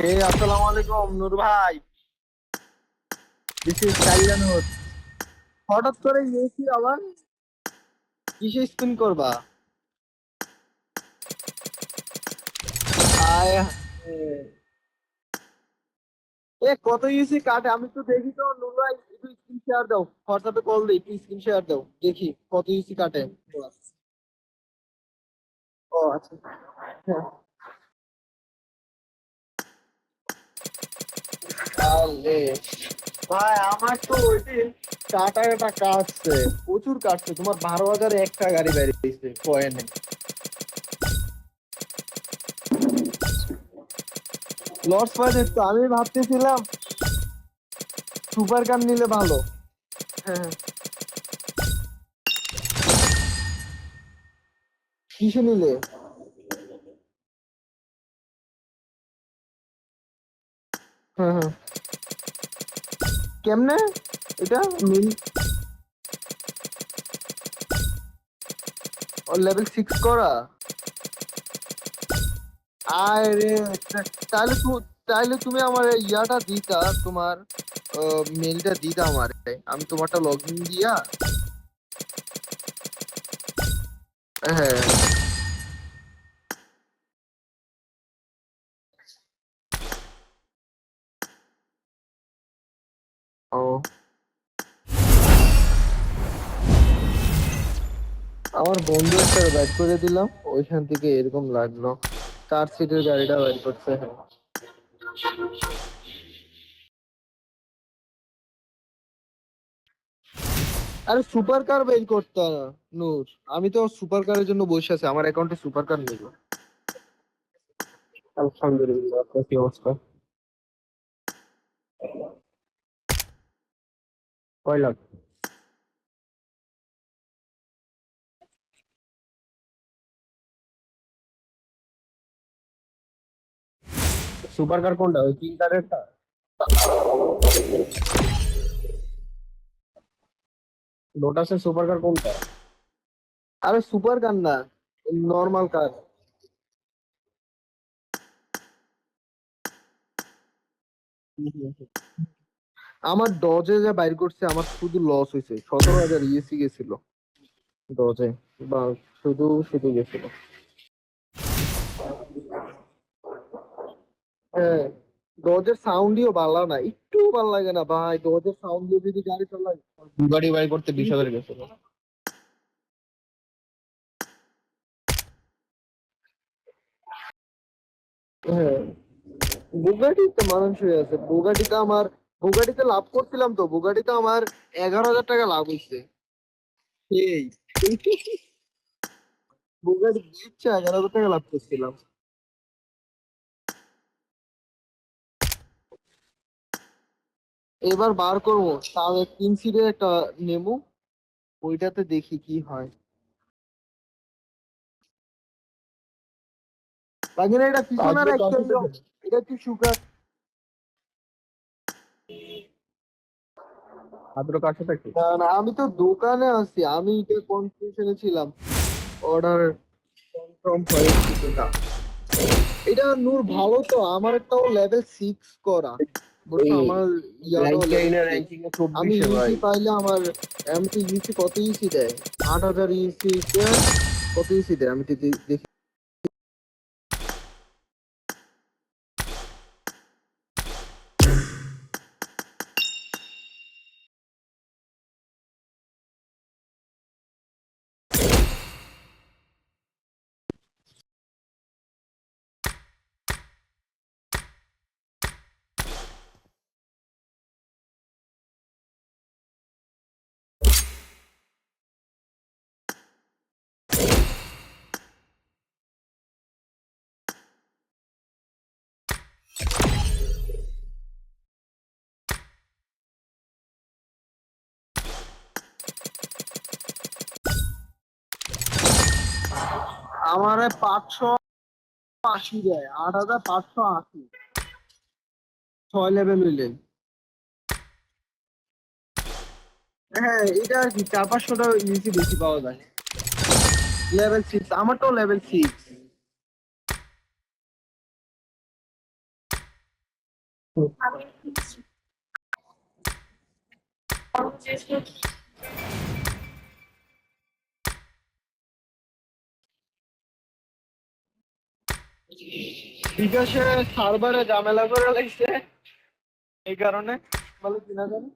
আসসালামু আলাইকুম নূর ভাই। দিস ইজ কাইলান হোস। হঠাৎ করে গেছি আবার কিসে স্পিন করবা? আয় হায়। কত ইউসি কাটে আমি তো দেখি তো নূর ভাই, একটু স্ক্রিন শেয়ার দাও, হোয়াটসঅ্যাপে কল দিই, একটু স্ক্রিন শেয়ার দাও দেখি কত ইউসি কাটে। ও আচ্ছা। হ্যাঁ। তাহলে ভাই আমার তো ওই দিন কাটা কাটছে, প্রচুর কাটছে, তোমার 12,000 একটা গাড়ি বেরিয়েছে কয়েনে। লস পয়েন্ট তো আমি ভাবতেছিলাম সুপার কার নিলে ভালো। হ্যাঁ, কিসে নিলে? হ্যাঁ হ্যাঁ। কেমনে এটা মিল? লেভেল 6 করা? আয় রে। তাহলে তাহলে তুমি আমার এই ইয়াটা দিতা, তোমার মেলটা দিতা আমারে, আমি তোমারটা লগ ইন দিয়া। হ্যাঁ। ও, আমার বন্ধু একটা বাইক করে দিলাম, ওইখান থেকে এরকম লাগলো, 4 সিটের গাড়িটা বাইর করছে। হ্যাঁ। আরে সুপার কার বের করতে না নূর, আমি তো সুপার কারের জন্য বসে আছি, আমার অ্যাকাউন্টে সুপার কার নেই। আলহামদুলিল্লাহ, আপনার কি অবস্থা? কয় লাখ? সুপার কার কোনটা, ওই পিঙ্ক কারেরটা? লোটাসের সুপার কার কোনটা? আরে সুপার কার না, নর্মাল কার। আমার ডজে যা বাইর করছে, আমার শুধু লস হয়েছে, 17,000 ইএসি গেছিল ডজে, বা শুধু শুধু গেছিল। হ্যাঁ, ডজের সাউন্ডইও ভালো না, একটু ভালো লাগে না ভাই, ডজের সাউন্ড দিয়ে যদি গাড়ি চালাই। গাড়ি বাই করতে 20,000 গেছিল। হ্যাঁ, বুগাটিতে মানুষ হয়ে আছে, বুগাটিতে আমার, বুগাটিতে লাভ করছিলাম তো, বুগাটিতে আমার 11,000 টাকা লাভ হয়েছে। এই বুগাটি দিচ্ছে, 11,000 টাকা লাভ করছিলাম। এবার বার করবো, তাও 3 সিটের একটা নেবো, ওইটাতে দেখি কি হয়। লাগে না এটা পিছনের আজকে কার সাথে অ্যাক্সেল, খেলে? এটা কি সুগার? আদ্র কার সাথে খেলে? না না, আমি তো দোকানে আছি, আমি এটা কনফিউশনে ছিলাম, অর্ডার কনফার্ম হয়েছে কিনা। এটা নূর ভালো তো, আমার একটাও লেভেল 6 করা, বুঝছো, এই আমার ইয়াটাও র্যাঙ্কে লেভেল না, 6। র্যাঙ্কিং এ আমি 24-এ ভাই। ইউসি পাইলে আমার, আমি তো ইউসি কত ইউসি দেয়, 8,000 ইউসি দেয়, কত ইউসি দেয় আমি তো দেখি। আমার 580 দেয়, 8,580, 6 লেভেল হইলে। হ্যাঁ, এটা আর কি 400-500 ইউসি বেশি পাওয়া যায়। লেভেল 6, আমারটাও লেভেল 6। বিকাশে সার্ভারে ঝামেলা করে লাগছে এই কারণে বলে কিনা জানি।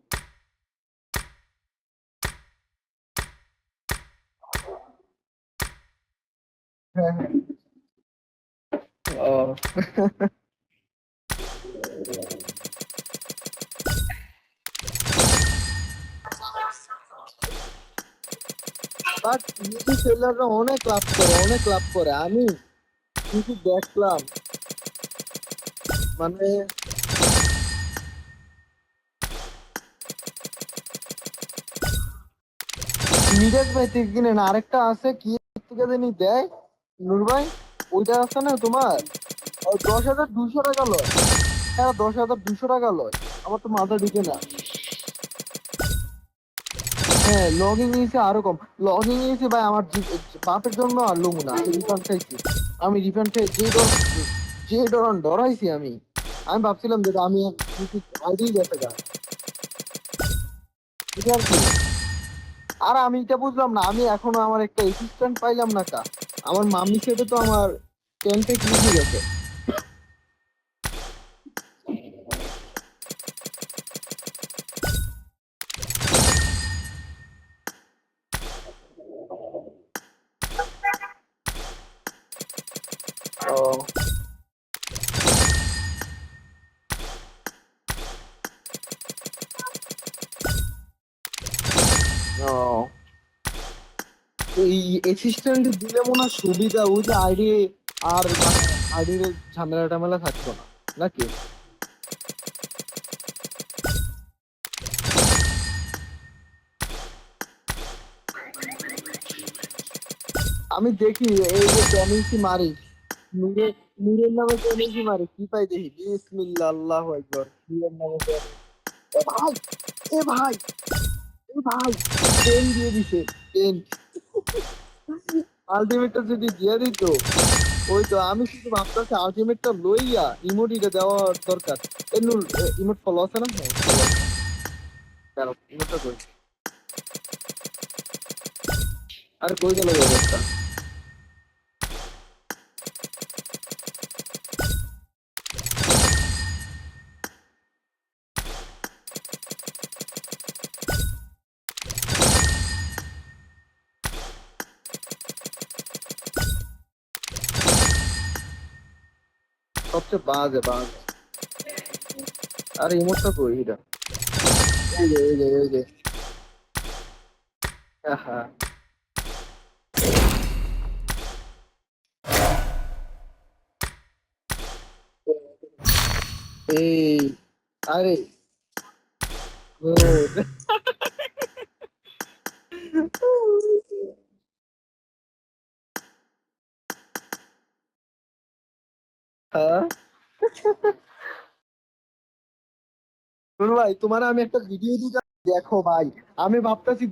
হ্যাঁ হ্যাঁ। ও বাট ইউটি সেলাররা অনেক লাভ করে, অনেক লাভ করে। আমি কিন্তু দেখলাম মানে মিরাজ ভাই থেকে কিনে না, আরেকটা আছে কি থেকে জানি দেয় নূর ভাই, ওইটা আছে না তোমার 10,200 টাকা লয়। হ্যাঁ 10,200 টাকা লয়। আমার তো মাথা ঢুকে না। হ্যাঁ লগিং নিয়েছে আরো কম। লগিং নিয়েছে ভাই আমার বাপের জন্য আর লুম না, আমি রিফান্ড চাইছি। আমি রিফান্ড চাই যে ডরান ডরাইছি আমি। আমি ভাবছিলাম যে আমি আইডি গেছে গা, বুঝতে পারছি। আর আমি এটা বুঝলাম না, আমি এখনো আমার একটা অ্যাসিস্ট্যান্ট পাইলাম না কা। আমার মাম্মি সেটা তো আমার 10 পেক লিখে গেছে। ও ও এই অ্যাসিস্ট্যান্ট দিলে মনে হয় সুবিধা, ওই যে আইডি আর মানে আইডির ঝামেলা টামেলা থাকতো না নাকি। আমি দেখি এই যে টেনিসি মারি নূরের নূরের নামে টেনিসি মারি কি পাই দেখি, বিসমিল্লাহ আল্লাহু আকবার। নূরের নামে টেনিস। এ ভাই, এ ভাই, এ ভাই, 10 দিয়ে দিছে। 10 আলটিমেটটা যদি দিয়ে দিত, ওই তো আমি শুধু ভাবতেছি আলটিমেটটা লইয়া ইমোটিটা দেওয়া দরকার। এ নূর ইমোট ফলো আছে না? হ্যাঁ ফলো আছে। দাঁড়াও ইমোটটা কই, আরে কই গেল ইমোটটা। সবচেয়ে বাজে বাজে। আরে ইমোটটা কই এটা। এই যে এই যে এই যে। হ্যাঁ এই, আরে good. হ্যাঁ শুনো ভাই, তোমার আমি একটা ভিডিও দিই, দেখো ভাই। আমি ভাবতেছি